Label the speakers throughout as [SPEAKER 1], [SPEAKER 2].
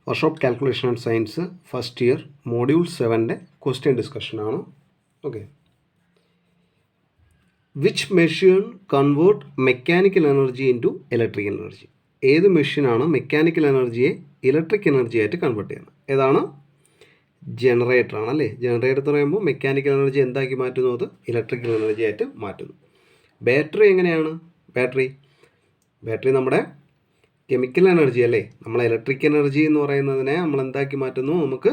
[SPEAKER 1] Workshop calculation and science first year module 7ൻ്റെ question ഡിസ്കഷനാണ്. Okay, which machine convert mechanical energy into electrical energy? ഏത് മെഷീനാണ് mechanical എനർജിയെ electric energy ആയിട്ട് convert ചെയ്യുന്നത്? ഏതാണ്? ജനറേറ്റർ ആണല്ലേ. ജനറേറ്റർ എന്ന് പറയുമ്പോൾ മെക്കാനിക്കൽ എനർജി എന്താക്കി മാറ്റുന്നു? അത് ഇലക്ട്രിക്കൽ എനർജി ആയിട്ട് മാറ്റുന്നു. ബാറ്ററി എങ്ങനെയാണ്? ബാറ്ററി നമ്മുടെ കെമിക്കൽ എനർജി അല്ലേ. നമ്മൾ ഇലക്ട്രിക് എനർജി എന്ന് പറയുന്നതിനെ നമ്മൾ എന്താക്കി മാറ്റുന്നു? നമുക്ക്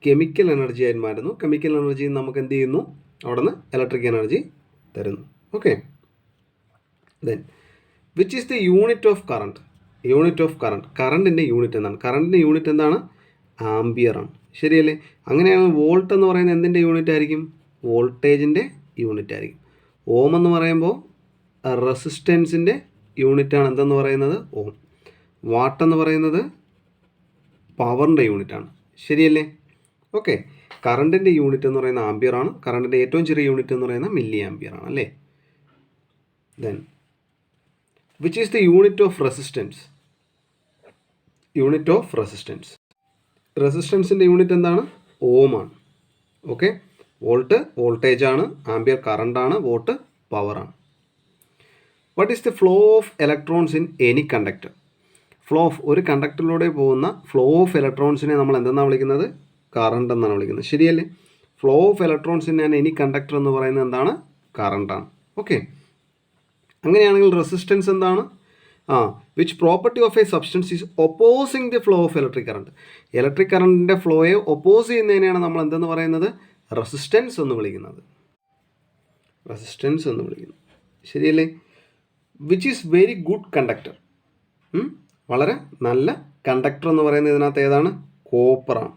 [SPEAKER 1] കെമിക്കൽ എനർജി ആയിട്ട് മാറ്റുന്നു. കെമിക്കൽ എനർജി നമുക്ക് എന്ത് ചെയ്യുന്നു? അവിടെ നിന്ന് ഇലക്ട്രിക് എനർജി തരുന്നു. Okay, then which is the unit of current? Unit of current, കറണ്ടിൻ്റെ യൂണിറ്റ് എന്താണ്? കറണ്ടിൻ്റെ യൂണിറ്റ് എന്താണ്? ആംബിയർ ആണ്. ശരിയല്ലേ? അങ്ങനെയാണ് വോൾട്ട് എന്ന് പറയുന്നത് എന്തിൻ്റെ യൂണിറ്റ് ആയിരിക്കും? വോൾട്ടേജിൻ്റെ യൂണിറ്റ് ആയിരിക്കും. ഓം എന്ന് പറയുമ്പോൾ റെസിസ്റ്റൻസിൻ്റെ യൂണിറ്റാണ് എന്തെന്ന് പറയുന്നത്? ഓം. വാട്ട് എന്ന് പറയുന്നത് പവറിൻ്റെ യൂണിറ്റാണ്. ശരിയല്ലേ? ഓക്കെ, കറണ്ടിൻ്റെ യൂണിറ്റ് എന്ന് പറയുന്നത് ആംബിയർ ആണ്. കറണ്ടിൻ്റെ ഏറ്റവും ചെറിയ യൂണിറ്റ് എന്ന് പറയുന്നത് മില്ലി ആംബിയർ ആണ് അല്ലേ. Then which is the unit of resistance? Unit of resistance, റെസിസ്റ്റൻസിൻ്റെ യൂണിറ്റ് എന്താണ്? ഓം ആണ്. ഓക്കെ, വോൾട്ട് വോൾട്ടേജ് ആണ്, ആംബിയർ കറണ്ടാണ്, വോട്ട് പവറാണ്. What is the flow of electrons in any conductor? Flow of, ഒരു കണ്ടക്ടറിലൂടെ പോകുന്ന ഫ്ലോ ഓഫ് ഇലക്ട്രോൺസിനെ നമ്മൾ എന്തെന്നാണ് വിളിക്കുന്നത്? കറണ്ട് എന്നാണ് വിളിക്കുന്നത്. ശരിയല്ലേ? Flow of electrons in any conductor എന്ന് പറയുന്നത് എന്താണ്? കറണ്ടാണ്. ഓക്കെ, അങ്ങനെയാണെങ്കിൽ റെസിസ്റ്റൻസ് എന്താണ്? Which property of a substance is opposing the flow of electric current? Electric കറണ്ടിൻ്റെ ഫ്ലോയെ ഒപ്പോസ് ചെയ്യുന്നതിനെയാണ് നമ്മൾ എന്തെന്ന് പറയുന്നത്? റെസിസ്റ്റൻസ് എന്ന് വിളിക്കുന്നത്. റെസിസ്റ്റൻസ് എന്ന് വിളിക്കുന്നു. ശരിയല്ലേ? Which is very good conductor? വളരെ നല്ല കണ്ടക്ടർ എന്ന് പറയുന്നത് ഇതിനകത്ത് ഏതാണ്? കോപ്പറാണ്.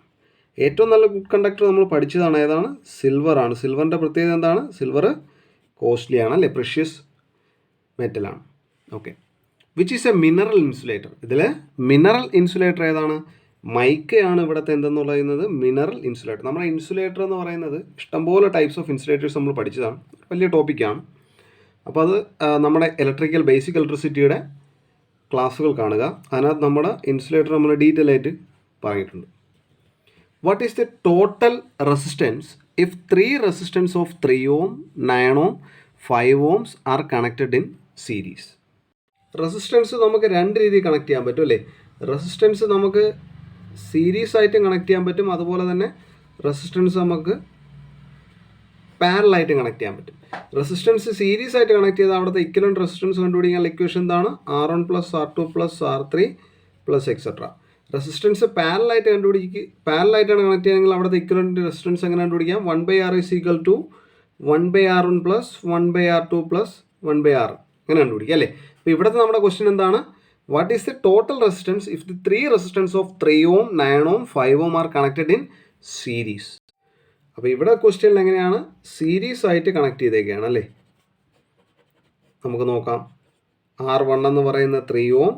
[SPEAKER 1] ഏറ്റവും നല്ല ഗുഡ് കണ്ടക്ടർ നമ്മൾ പഠിച്ചതാണ്. ഏതാണ്? സിൽവറാണ്. സിൽവറിൻ്റെ പ്രത്യേകത എന്താണ്? സിൽവർ കോസ്റ്റ്ലി ആണ് അല്ലേ, പ്രഷ്യസ് മെറ്റലാണ്. Okay, which is a mineral insulator? ഇതിൽ മിനറൽ ഇൻസുലേറ്റർ ഏതാണ്? മൈക്കയാണ് ഇവിടുത്തെ എന്തെന്ന് പറയുന്നത്? Mineral insulator. നമ്മുടെ ഇൻസുലേറ്റർ എന്ന് പറയുന്നത് ഇഷ്ടംപോലെ ടൈപ്സ് ഓഫ് ഇൻസുലേറ്റേഴ്സ് നമ്മൾ പഠിച്ചതാണ്. വലിയ ടോപ്പിക്കാണ്. അപ്പോൾ അത് നമ്മുടെ ഇലക്ട്രിക്കൽ ബേസിക് ഇലക്ട്രിസിറ്റിയുടെ ക്ലാസ്സുകൾ കാണുക. അതിനകത്ത് നമ്മുടെ ഇൻസുലേറ്റർ നമ്മൾ ഡീറ്റെയിൽ ആയിട്ട് പറഞ്ഞിട്ടുണ്ട്. What is the total resistance if 3 resistance of 3 ohm, 9 ohm, 5 ohms R connected in series? Resistance നമുക്ക് രണ്ട് രീതിയിൽ കണക്ട് ചെയ്യാൻ പറ്റും അല്ലേ. റെസിസ്റ്റൻസ് നമുക്ക് സീരീസ് ആയിട്ട് കണക്ട് ചെയ്യാൻ പറ്റും, അതുപോലെ തന്നെ റെസിസ്റ്റൻസ് നമുക്ക് പാരലായിട്ട് കണക്ട് ചെയ്യാൻ പറ്റും. റെസിസ്റ്റൻസ് സീരീസ് ആയിട്ട് കണക്ട് ചെയ്താൽ അവിടുത്തെ ഇക്വലന്റ് റെസിസ്റ്റൻസ് കണ്ടുപിടിക്കാനുള്ള ഇക്വേഷൻ എന്താണ്? R1 + R2 + R3 + etcetera. Resistance പാരലായിട്ടാണ് connect ചെയ്യുകയാണെങ്കിൽ അവിടുത്തെ ഇക്വലന്റ് റെസിസ്റ്റൻസ് എങ്ങനെ കണ്ടുപിടിക്കാം? 1/R = 1/R1 + 1/R2 + 1/R അങ്ങനെ കണ്ടുപിടിക്കാം അല്ലേ. അപ്പോൾ ഇവിടുത്തെ നമ്മുടെ ക്വസ്റ്റ്യൻ എന്താണ്? What is the total resistance if the 3 resistance of 3 ohm, 9 ohm, 5 ohm are connected in series? അപ്പോൾ ഇവിടെ ക്വസ്റ്റ്യനിൽ എങ്ങനെയാണ്? സീരീസ് ആയിട്ട് കണക്ട് ചെയ്തേക്കുകയാണ് അല്ലേ. നമുക്ക് നോക്കാം. R1 എന്ന് പറയുന്ന 3 ohm,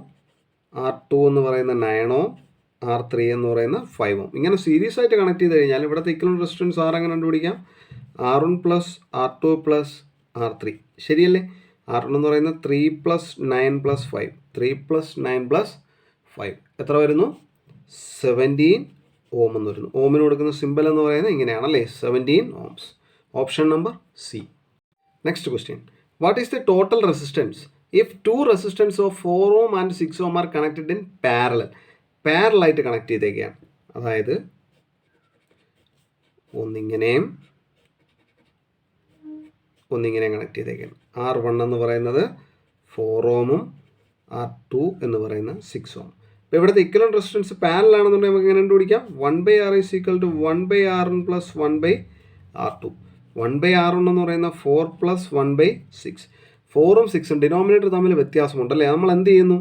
[SPEAKER 1] R2 എന്ന് പറയുന്ന 9 ohm, R3 എന്ന് പറയുന്ന 5 ohm. ഇങ്ങനെ സീരീസ് ആയിട്ട് കണക്ട് ചെയ്ത് കഴിഞ്ഞാൽ ഇവിടുത്തെ ഇക്വലന്റ് റെസിസ്റ്റൻസ് ആർ എങ്ങനെ കണ്ടുപിടിക്കാം? R1 + R2 + R3. ശരിയല്ലേ? R1 എന്ന് പറയുന്ന 3 + 9 + 5, 3 + 9 + 5 എത്ര വരുന്നു? 17 ohm എന്ന് വരുന്നു. ഓമിന് കൊടുക്കുന്ന സിമ്പിൾ എന്ന് പറയുന്നത് ഇങ്ങനെയാണല്ലേ, 17 ohms. Option number C. Next question, what is the total resistance if 2 resistance of 4 ohm and 6 ohm are connected in parallel? പാരലായിട്ട് കണക്ട് ചെയ്തേക്കുകയാണ്. അതായത് ഒന്നിങ്ങനെയും കണക്ട് ചെയ്തേക്കുകയാണ്. R1 എന്ന് പറയുന്നത് 4 ohmഉം R2 എന്ന് പറയുന്ന 6 ohm. അപ്പോൾ ഇവിടുത്തെ ഇക്വലന്റ് റെസിസ്റ്റൻസ് പാരലൽ ആണെന്നുണ്ടെങ്കിൽ നമുക്ക് എങ്ങനെ കണ്ടുപിടിക്കാം? 1/R = 1/R1 + 1/R2. 1/R1 എന്ന് പറയുന്ന 4 + 1/6. 4ഉം 6ഉം ഡിനോമിനേറ്റർ തമ്മിൽ വ്യത്യാസമുണ്ടല്ലേ. നമ്മൾ എന്ത് ചെയ്യുന്നു?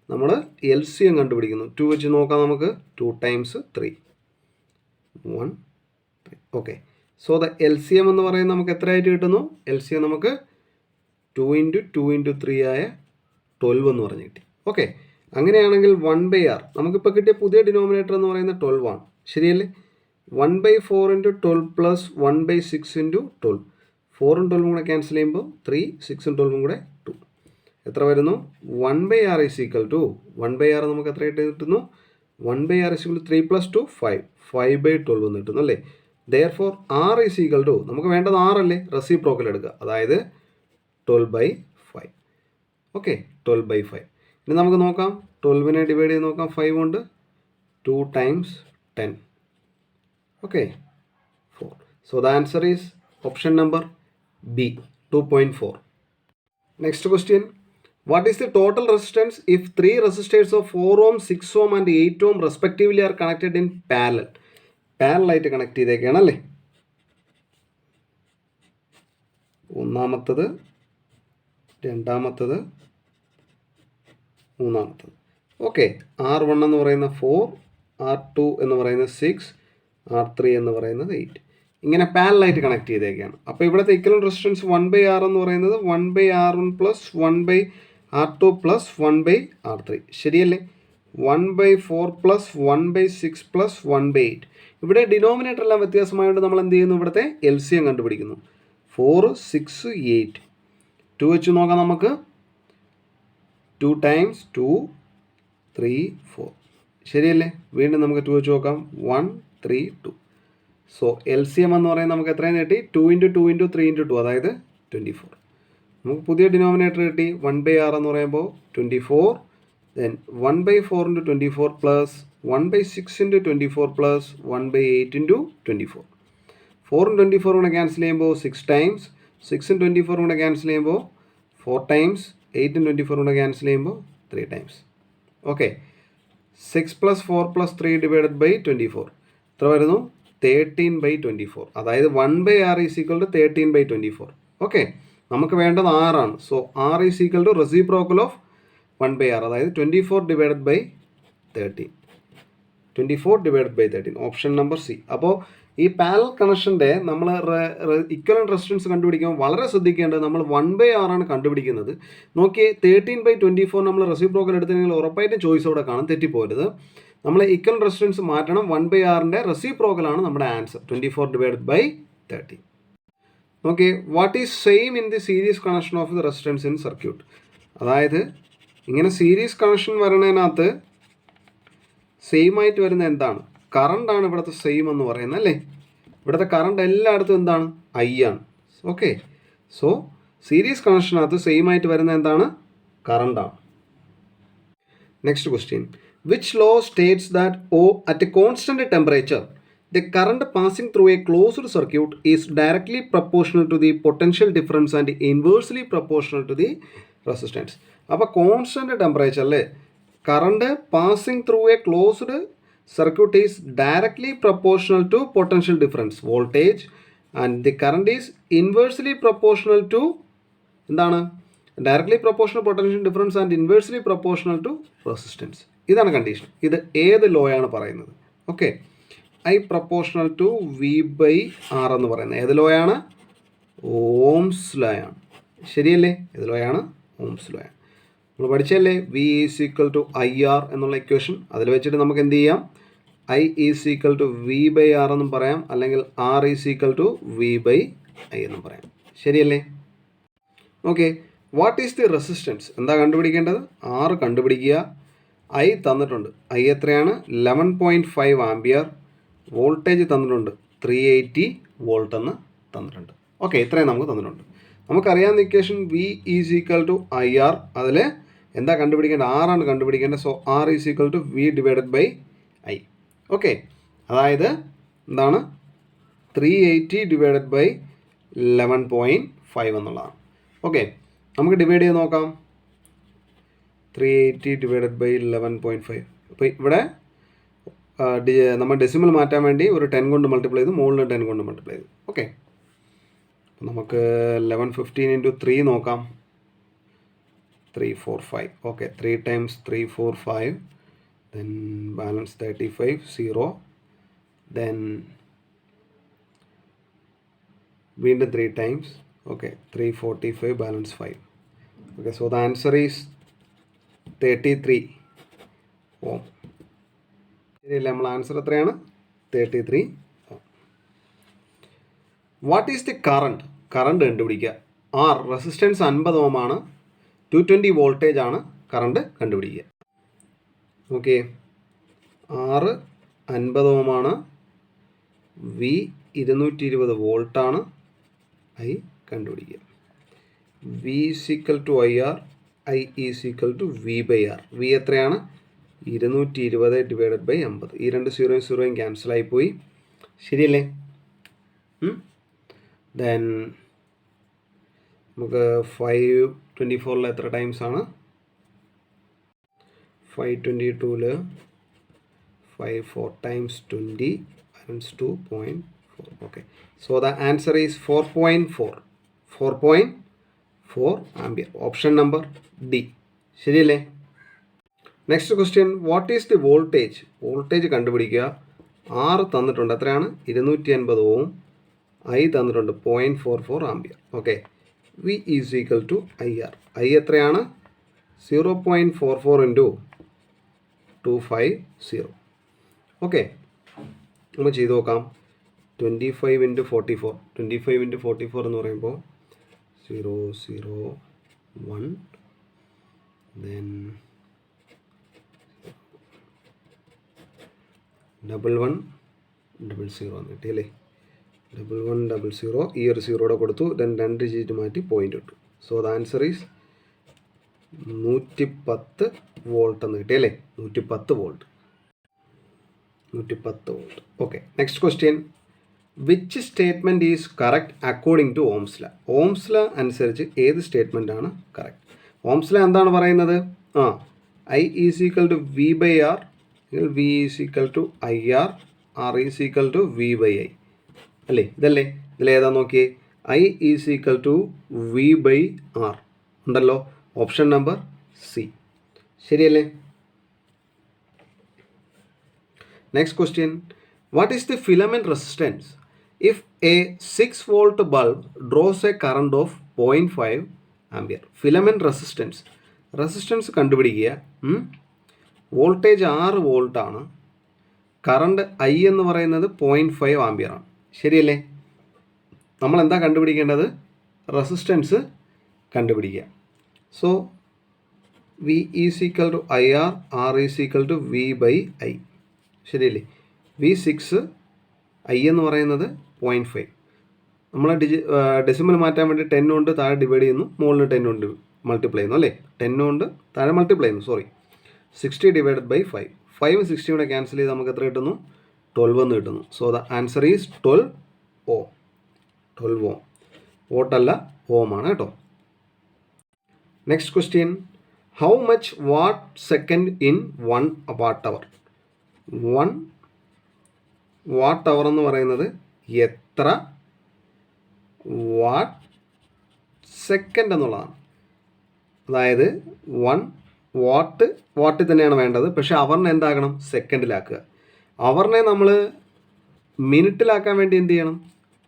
[SPEAKER 1] നമ്മൾ LCM കണ്ടുപിടിക്കുന്നു. 2 വെച്ച് നോക്കാം നമുക്ക്. 2 × 3 1. ഓക്കെ, സോ ദ LCM എന്ന് പറയുന്നത് നമുക്ക് എത്രയായിട്ട് കിട്ടുന്നു? LCM നമുക്ക് 2 × 2 × 3 ആയ 12 എന്ന് പറഞ്ഞ് കിട്ടി. ഓക്കെ, അങ്ങനെയാണെങ്കിൽ 1/R നമുക്കിപ്പോൾ കിട്ടിയ പുതിയ ഡിനോമിനേറ്റർ എന്ന് പറയുന്നത് 12 ആണ്. ശരിയല്ലേ? 1/4 × 12 + 1/6 × 12. 4ഉം 12ഉം കൂടെ ക്യാൻസൽ ചെയ്യുമ്പോൾ 3, 6ഉം 12ഉം കൂടെ 2. എത്ര വരുന്നു? 1/R = 1/R നമുക്ക് എത്രയായിട്ട് കിട്ടുന്നു? 1/r is equal to 3 plus 2 5 5/12 എന്ന് കിട്ടുന്നു അല്ലേ. therefore r is equal to നമുക്ക് വേണ്ടത് r അല്ലേ, റെസിപ്രോക്കൽ എടുക്കുക, അതായത് 12/5. ഓക്കെ, 12/5. ഇനി നമുക്ക് നോക്കാം 12നെ ഡിവൈഡ് ചെയ്ത് നോക്കാം 5 കൊണ്ട്. 2 times 10. Okay, 4. So the answer is option number B, 2.4. Next question. What is the total resistance if 3 resistors of 4 ohm, 6 ohm and 8 ohm respectively are connected in parallel? Parallel ആയിട്ട് connect ചെയ്തേക്കാണ് അല്ലേ. ഒന്നാമത്തത്, രണ്ടാമത്തത്, മൂന്നാമത്തത്. Okay, R1 എന്ന് പറയുന്ന 4, R2 എന്ന് പറയുന്നത് 6, R3 എന്ന് പറയുന്നത് 8. ഇങ്ങനെ പാരലായിട്ട് കണക്ട് ചെയ്തേക്കാണ്. അപ്പോൾ ഇവിടുത്തെ ഇക്വലന്റ് റെസിസ്റ്റൻസ് 1/R എന്ന് പറയുന്നത് 1/R1 plus 1/R2 plus 1/R3. ശരിയല്ലേ? 1/4 പ്ലസ് 1/6 പ്ലസ് 1/8. ഇവിടെ ഡിനോമിനേറ്റർ എല്ലാം വ്യത്യാസമായതുകൊണ്ട് നമ്മൾ എന്ത് ചെയ്യുന്നു, ഇവിടുത്തെ LCM കണ്ടുപിടിക്കുന്നു. 4, 6, 8. 2 വെച്ച് നോക്കാം നമുക്ക്. 2 times 2, 3, 4. ശരിയല്ലേ? വീണ്ടും നമുക്ക് 2 വെച്ച് നോക്കാം. 1, 3, 2. സോ LCM എന്ന് പറയുന്നത് നമുക്ക് എത്രയെന്ന് കിട്ടി? 2 × 2 × 3 × 2, അതായത് 24. നമുക്ക് പുതിയ ഡിനോമിനേറ്റർ കിട്ടി. 1/R എന്ന് പറയുമ്പോൾ 24. Then 1/4 × 24 plus 1/6 × 24 plus 1/8 × 24. 4 × 24 കൂടെ ക്യാൻസൽ ചെയ്യുമ്പോൾ 6 times. 6 × 24 കൂടെ ക്യാൻസൽ ചെയ്യുമ്പോൾ 4 times. 8 × 24 കൂടെ ക്യാൻസൽ ചെയ്യുമ്പോൾ 3 times. ഓക്കെ, 6 + 4 + 3 ഡിവൈഡഡ് ബൈ 24 എത്ര വരുന്നു? 13/24. അതായത് 1/R is equal to 13/24. Okay, നമുക്ക് വേണ്ടത് R ആണ്. So R is equal to reciprocal of 1/R, അതായത് 24 divided by 13. 24 divided by 13, option number C. അപ്പോൾ ഈ പാരലൽ കണക്ഷൻ്റെ നമ്മൾ ഇക്വലന്റ് റെസിസ്റ്റൻസ് കണ്ടുപിടിക്കുമ്പോൾ വളരെ ശ്രദ്ധിക്കേണ്ടത്, നമ്മൾ 1/R ആണ് കണ്ടുപിടിക്കുന്നത്. നോക്കിയേ, 13/24 നമ്മൾ റെസിപ്രോക്കൽ എടുത്തിട്ടുണ്ടെങ്കിൽ ഉറപ്പായിട്ടും ചോയ്സ് അവിടെ കാണും, തെറ്റിപ്പോരുത്. നമ്മൾ ഇക്വലന്റ് റെസിസ്റ്റൻസ് മാറ്റണം. 1/Rൻ്റെ റെസിപ്രോക്കലാണ് നമ്മുടെ answer, 24 divided by 13. Okay, what is same in the series connection of the resistance in circuit? അതായത് ഇങ്ങനെ സീരീസ് കണക്ഷൻ വരുന്നതിനകത്ത് സെയിം ആയിട്ട് വരുന്ന എന്താണ്? കറണ്ടാണ് ഇവിടുത്തെ സെയിം എന്ന് പറയുന്നത് അല്ലേ. ഇവിടുത്തെ കറണ്ട് എല്ലായിടത്തും എന്താണ്? I ആണ്. ഓക്കെ, സോ സീരീസ് കണക്ഷനകത്ത് സെയിം ആയിട്ട് വരുന്ന എന്താണ്? കറണ്ടാണ്. Next question. Which law states that at a constant temperature, the current passing through a closed circuit is directly proportional to the potential difference and inversely proportional to the resistance? അപ്പോൾ constant ടെമ്പറേച്ചറിൽ current passing through a closed circuit is directly proportional to potential difference voltage and the current is inversely proportional to എന്താണ്? Directly proportional potential difference and inversely proportional to resistance. ഇതാണ് condition. ഇത് ഏത് ലോയാണ് പറയുന്നത്? Okay, I proportional to V/R എന്ന് പറയുന്നത് ഏത് ലോയാണ്? Ohm's law ആണ്. ശരിയല്ലേ? ഏത് ലോയാണ്? ഓംസ് ലോ ആണ്. നമ്മൾ പഠിച്ചല്ലേ V = IR എന്നുള്ള ഇക്വേഷൻ. അതിൽ വെച്ചിട്ട് നമുക്ക് എന്ത് ചെയ്യാം? I = V/R എന്നും പറയാം, അല്ലെങ്കിൽ R = V/I എന്നും പറയാം. ശരിയല്ലേ? Okay, what is the resistance? എന്താ കണ്ടുപിടിക്കേണ്ടത്? R കണ്ടുപിടിക്കുക. I തന്നിട്ടുണ്ട്. I എത്രയാണ്? 11.5 ആംപിയർ. വോൾട്ടേജ് തന്നിട്ടുണ്ട് 380 വോൾട്ട് എന്ന് തന്നിട്ടുണ്ട്. ഓക്കെ, ഇത്രയും നമുക്ക് തന്നിട്ടുണ്ട്. നമുക്കറിയാവുന്ന ഇക്വേഷൻ V = IR. അതിൽ എന്താ കണ്ടുപിടിക്കേണ്ടത്? R ആണ് കണ്ടുപിടിക്കേണ്ടത്. So R = V/I. ഓക്കെ, അതായത് എന്താണ്? 380 ഡിവൈഡഡ് ബൈ 11.5 എന്നുള്ളതാണ്. ഓക്കെ, നമുക്ക് ഡിവൈഡ് ചെയ്ത് നോക്കാം. 380 ഡിവൈഡഡ് ബൈ 11.5. അപ്പോൾ ഇവിടെ നമ്മൾ ഡെസിമൽ മാറ്റാൻ വേണ്ടി ഒരു 10 കൊണ്ട് മൾട്ടിപ്ലൈ ചെയ്തു, മുകളിൽ 10 കൊണ്ട് മൾട്ടിപ്ലൈ ചെയ്തു. ഓക്കെ, അപ്പോൾ നമുക്ക് 1115 × 3 നോക്കാം. 345. Okay, 3 times 345, then balance 35, 0, then വീണ്ടും 3 times. Okay, 345, balance 5. Okay, so the answer is 33 ohm. ശരിയല്ലേ? നമ്മൾ ആൻസർ എത്രയാണ്? 33 ohm. What is the current? Current കണ്ടുപിടിക്കുക. R റെസിസ്റ്റൻസ് 50 ഓം ആണ്, 220 വോൾട്ടേജ് ആണ്. കറണ്ട് കണ്ടുപിടിക്കുക. ഓക്കെ, R 50 ഓമാണ്, V 220 വോൾട്ടാണ്, I കണ്ടുപിടിക്കുക. V = IR, I = V/R. V എത്രയാണ്? 220/50. ഈ രണ്ട് 0 ക്യാൻസലായി പോയി, ശരിയല്ലേ? ദെൻ നമുക്ക് 524 എത്ര ടൈംസ് ആണ്? 522 5 4 times 20 times 2.4. Okay, so the answer is 4.4 ampere. Option number D. ശരിയല്ലേ? Next question, what is the voltage? Voltage കണ്ടുപിടിക്കുക. R തന്നിട്ടുണ്ട്, എത്രയാണ്? 250 ഓം. I തന്നിട്ടുണ്ട് 0.44 ampere. Okay, V = IR. I എത്രയാണ്? 0.44 × 250. ഓക്കെ, നമ്മൾ ചെയ്ത് നോക്കാം. 25 × 44. 25 × 44 എന്ന് പറയുമ്പോൾ 0 0 1 then 11 00 എന്ന് കിട്ടിയല്ലേ? 11 00. ഈ ഒരു 0 കൊടുത്തു, ദെൻ 2 ഡിജിറ്റ് മാറ്റി പോയിന്റ് ഇട്ടു. So the answer is 110 volt എന്ന് കിട്ടിയല്ലേ? 110 volt. Okay, next question, which statement is correct according to Ohm's law? Ohm's law അനുസരിച്ച് ഏത് സ്റ്റേറ്റ്മെൻ്റ് ആണ് കറക്റ്റ്? ഓംസ് ലാ എന്താണ് പറയുന്നത്? I = V/R, V = IR, R = V/I അല്ലേ? ഇതല്ലേ? ഇതിലേതാ നോക്കിയേ? I = V/R ഉണ്ടല്ലോ. ഓപ്ഷൻ നമ്പർ സി, ശരിയല്ലേ? Next question, what is the filament resistance if A 6 volt bulb draws a current of 0.5 ampere? Filament resistance കണ്ടുപിടിക്കുക. Voltage 6 വോൾട്ടാണ്, current I എന്ന് പറയുന്നത് 0.5 ampere ആണ്, ശരിയല്ലേ? നമ്മൾ എന്താ കണ്ടുപിടിക്കേണ്ടത്? റെസിസ്റ്റൻസ് കണ്ടുപിടിക്കുക. So V = IR, R = V/I, ശരിയല്ലേ? V6, I എന്ന് പറയുന്നത് 0.5. നമ്മൾ ഡെസിമൽ മാറ്റാൻ വേണ്ടി 10 കൊണ്ട് താഴെ ഡിവൈഡ് ചെയ്യുന്നു, മുകളിൽ 10 കൊണ്ട് മൾട്ടിപ്ലൈ ചെയ്യുന്നു അല്ലേ? 10 കൊണ്ട് താഴെ മൾട്ടിപ്ലൈ ചെയ്യുന്നു, 60 / 5. 5 60 കൂടെ ക്യാൻസൽ ചെയ്ത് നമുക്ക് എത്ര കിട്ടുന്നു? 12 എന്ന് കിട്ടുന്നു. സോ ദ ആൻസർ ഈസ് 12 ഓം. വോട്ടല്ല, ഓം ആണ് കേട്ടോ. Next question, how much what second in 1 watt-hour? 1 watt-hour എന്ന് പറയുന്നത് എത്ര വാട്ട് സെക്കൻഡ് എന്നുള്ളതാണ്. അതായത് 1 വാട്ടിൽ തന്നെയാണ് വേണ്ടത്, പക്ഷേ അവറിനെ എന്താക്കണം? സെക്കൻഡിലാക്കുക. അവറിനെ നമ്മൾ മിനിറ്റിലാക്കാൻ വേണ്ടി എന്ത് ചെയ്യണം?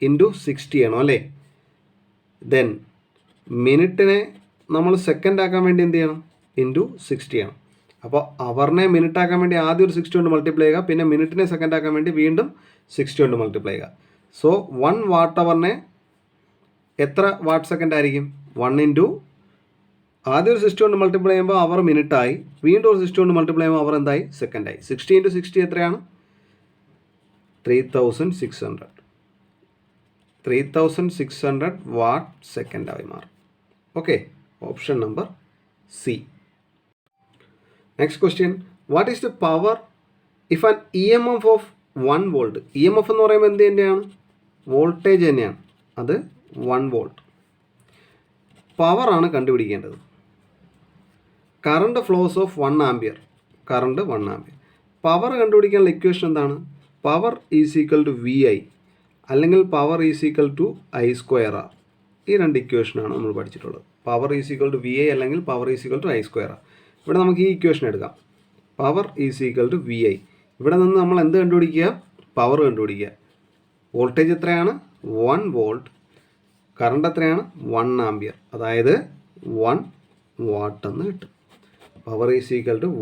[SPEAKER 1] × 60 ചെയ്യണം അല്ലേ? ദെൻ മിനിറ്റിനെ നമ്മൾ സെക്കൻഡ് ആക്കാൻ വേണ്ടി എന്ത് ചെയ്യണം? × 60 ചെയ്യണം. അപ്പോൾ അവറിനെ മിനിറ്റ് ആക്കാൻ വേണ്ടി ആദ്യം ഒരു 60 കൊണ്ട് മൾട്ടിപ്ലൈ ചെയ്യുക, പിന്നെ മിനിറ്റിനെ സെക്കൻഡ് ആക്കാൻ വേണ്ടി വീണ്ടും 60 കൊണ്ട് മൾട്ടിപ്ലൈ ചെയ്യുക. സോ 1 watt-hour എത്ര വാട്ട് സെക്കൻഡ് ആയിരിക്കും? 1 × ആദ്യം ഒരു 60 കൊണ്ട് മൾട്ടിപ്ലൈ ചെയ്യുമ്പോൾ അവർ മിനിറ്റായി, വീണ്ടും ഒരു 60 കൊണ്ട് മൾട്ടിപ്ലൈ ചെയ്യുമ്പോൾ അവർ എന്തായി? സെക്കൻഡായി. 60 × 60 എത്രയാണ്? 3600 വാട്ട് സെക്കൻഡായി മാറും. Okay, option number C. Next question, what is the power if an EMF of 1 volt? EMF എന്ന് പറയുമ്പോൾ എന്ത് തന്നെയാണ്? വോൾട്ടേജ് തന്നെയാണ്, അത് 1 volt. പവറാണ് കണ്ടുപിടിക്കേണ്ടത്. Current flows of 1 ampere, current 1 ampere. Power കണ്ടുപിടിക്കാനുള്ള ഇക്വേഷൻ എന്താണ്? പവർ = VI അല്ലെങ്കിൽ പവർ = I²R. ഈ രണ്ട് ഇക്വേഷനാണ് നമ്മൾ പഠിച്ചിട്ടുള്ളത്. പവർ = VI അല്ലെങ്കിൽ പവർ = I²R. ഇവിടെ നമുക്ക് ഈ ഇക്വേഷൻ എടുക്കാം. Power = VI. ഇവിടെ നിന്ന് നമ്മൾ എന്ത് കണ്ടുപിടിക്കുക? പവർ കണ്ടുപിടിക്കുക. വോൾട്ടേജ് എത്രയാണ്? 1 volt. കറണ്ട് എത്രയാണ്? 1 ampere, അതായത് 1 watt എന്ന് കിട്ടും. പവർ = 1